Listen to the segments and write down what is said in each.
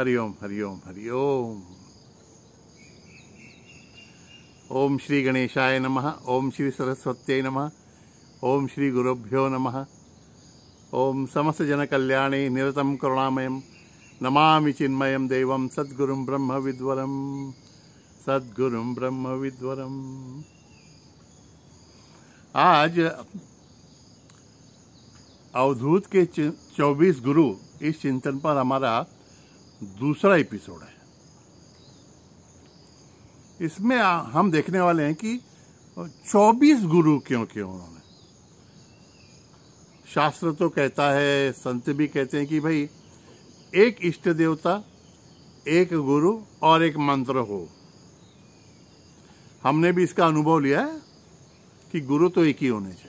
हरिओम हरिओम हरिओम। ओम श्री गणेशाय नमः। ओम श्री सरस्वत्यै नमः। ओम श्री गुरुभ्यो नमः। ओम समस्त जन कल्याणे निरतं करुणामयं नमामि चिन्मयं देवं सद्गुरुं ब्रह्म विद्वरं सद्गुरुं ब्रह्म विद्वरम। आज अवधूत के 24 गुरु इस चिंतन पर हमारा दूसरा एपिसोड है। इसमें हम देखने वाले हैं कि 24 गुरु क्यों उन्होंने। शास्त्र तो कहता है, संत भी कहते हैं कि भाई एक इष्ट देवता, एक गुरु और एक मंत्र हो। हमने भी इसका अनुभव लिया है कि गुरु तो एक ही होने चाहिए।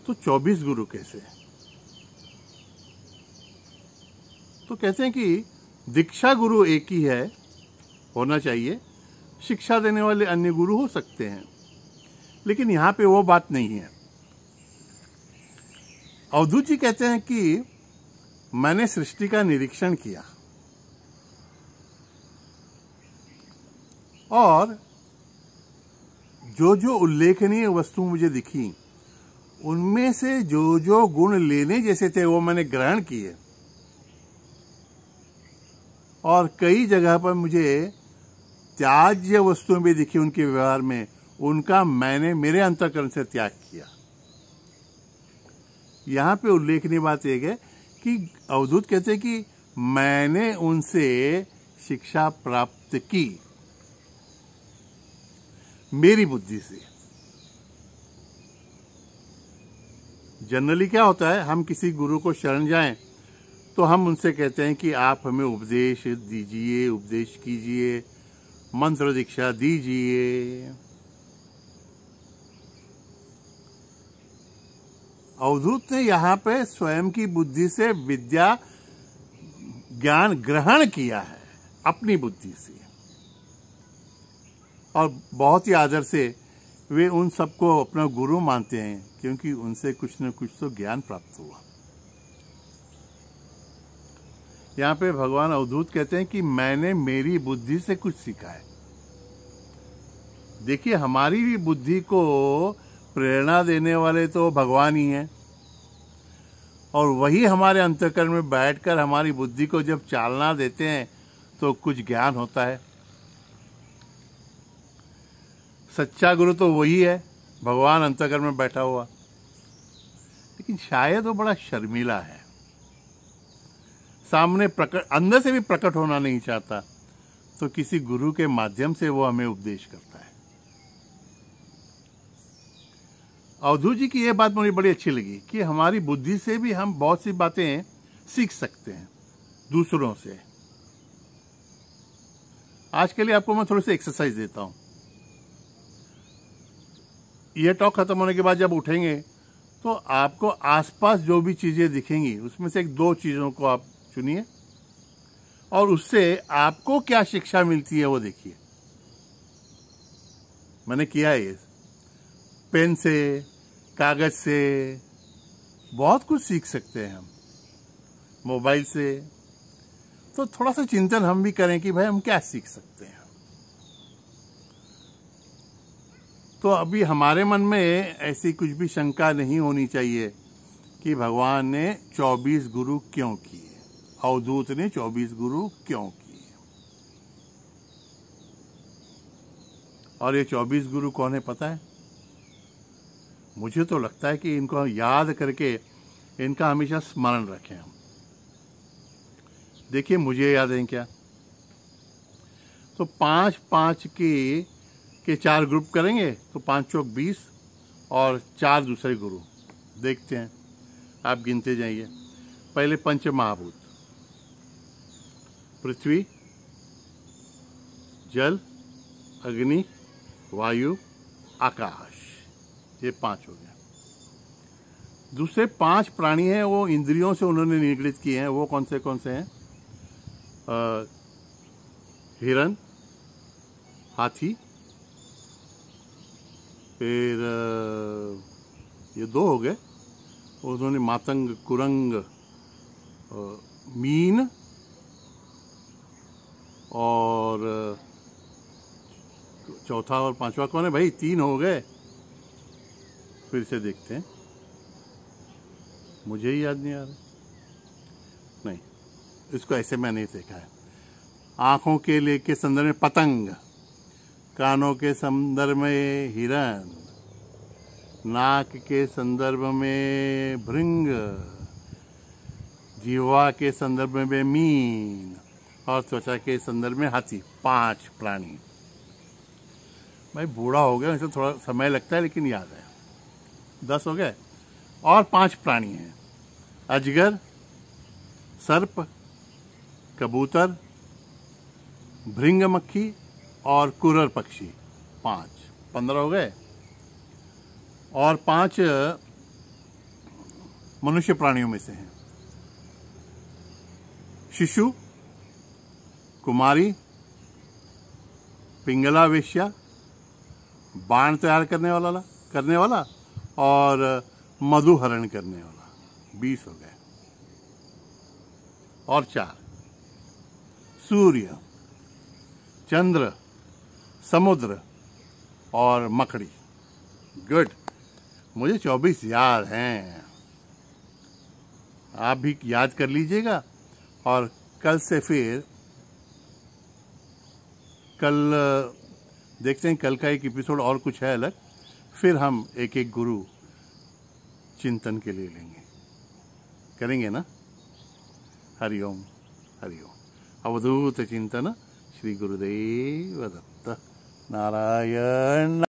तो 24 गुरु कैसे? तो कहते हैं कि दीक्षा गुरु एक ही है, होना चाहिए। शिक्षा देने वाले अन्य गुरु हो सकते हैं, लेकिन यहां पे वो बात नहीं है। अवधूत जी कहते हैं कि मैंने सृष्टि का निरीक्षण किया और जो जो उल्लेखनीय वस्तु मुझे दिखी, उनमें से जो जो गुण लेने जैसे थे वो मैंने ग्रहण किए, और कई जगह पर मुझे त्याज्य वस्तुएं भी दिखी उनके व्यवहार में, उनका मैंने मेरे अंतःकरण से त्याग किया। यहां पे उल्लेखनीय बात एक है कि अवधूत कहते हैं कि मैंने उनसे शिक्षा प्राप्त की मेरी बुद्धि से। जनरली क्या होता है, हम किसी गुरु को शरण जाएं तो हम उनसे कहते हैं कि आप हमें उपदेश दीजिए, उपदेश कीजिए, मंत्र दीक्षा दीजिए। अवधूत ने यहाँ पे स्वयं की बुद्धि से विद्या ज्ञान ग्रहण किया है अपनी बुद्धि से, और बहुत ही आदर से वे उन सबको अपना गुरु मानते हैं, क्योंकि उनसे कुछ न कुछ तो ज्ञान प्राप्त हुआ। यहाँ पे भगवान अवधूत कहते हैं कि मैंने मेरी बुद्धि से कुछ सीखा है। देखिए, हमारी भी बुद्धि को प्रेरणा देने वाले तो भगवान ही हैं, और वही हमारे अंतःकरण में बैठकर हमारी बुद्धि को जब चालना देते हैं तो कुछ ज्ञान होता है। सच्चा गुरु तो वही है, भगवान अंतःकरण में बैठा हुआ, लेकिन शायद वो बड़ा शर्मीला है, सामने प्रकट, अंदर से भी प्रकट होना नहीं चाहता, तो किसी गुरु के माध्यम से वो हमें उपदेश करता है। अवधूत जी की ये बात मुझे बड़ी अच्छी लगी कि हमारी बुद्धि से भी हम बहुत सी बातें सीख सकते हैं दूसरों से। आज के लिए आपको मैं थोड़ी सी एक्सरसाइज देता हूं। ये टॉक खत्म होने के बाद जब उठेंगे तो आपको आसपास जो भी चीजें दिखेंगी, उसमें से एक दो चीजों को आप चुनिए और उससे आपको क्या शिक्षा मिलती है वो देखिए। मैंने किया है ये। पेन से, कागज से बहुत कुछ सीख सकते हैं हम, मोबाइल से। तो थोड़ा सा चिंतन हम भी करें कि भाई हम क्या सीख सकते हैं। तो अभी हमारे मन में ऐसी कुछ भी शंका नहीं होनी चाहिए कि भगवान ने 24 गुरु क्यों किए, अवधूत ने 24 गुरु क्यों किए, और ये 24 गुरु कौन है पता है? मुझे तो लगता है कि इनको याद करके इनका हमेशा स्मरण रखें हम। देखिए, मुझे याद है क्या, तो 5-5 के 4 ग्रुप करेंगे तो 5 चौक 20 और 4 दूसरे गुरु। देखते हैं, आप गिनते जाइए। पहले पंच महाभूत, पृथ्वी, जल, अग्नि, वायु, आकाश, ये 5 हो गए। दूसरे 5 प्राणी हैं, वो इंद्रियों से उन्होंने निगलित किए हैं। वो कौन से हैं? हिरण, हाथी, फिर ये 2 हो गए, उन्होंने मातंग, कुरंग मीन और चौथा और पांचवा कौन है भाई? 3 हो गए। फिर से देखते हैं, मुझे ही याद नहीं आ रहा। नहीं, इसको ऐसे मैंने देखा है। आंखों के संदर्भ में पतंग, कानों के संदर्भ में हिरण, नाक के संदर्भ में भृंग, जीवा के संदर्भ में मीन और त्वचा के संदर्भ में हाथी। 5 प्राणी। भाई बूढ़ा हो गया, इसे थोड़ा समय लगता है लेकिन याद है। 10 हो गए और 5 प्राणी हैं। अजगर, सर्प, कबूतर, भृंग मक्खी और कुरर पक्षी। 5, 15 हो गए। और 5 मनुष्य प्राणियों में से हैं। शिशु, कुमारी, पिंगला वेश्या, बाण तैयार करने वाला और मधुहरण करने वाला। 20 हो गए। और 4 सूर्य, चंद्र, समुद्र और मकड़ी। गुड, मुझे 24 याद हैं। आप भी याद कर लीजिएगा। और कल से फिर कल देखते हैं, कल का एक एपिसोड और कुछ है अलग। फिर हम एक एक गुरु चिंतन के लिए लेंगे, करेंगे ना। हरिओम हरिओम। अवधूत चिंतन श्री गुरुदेव दत्त। नारायण।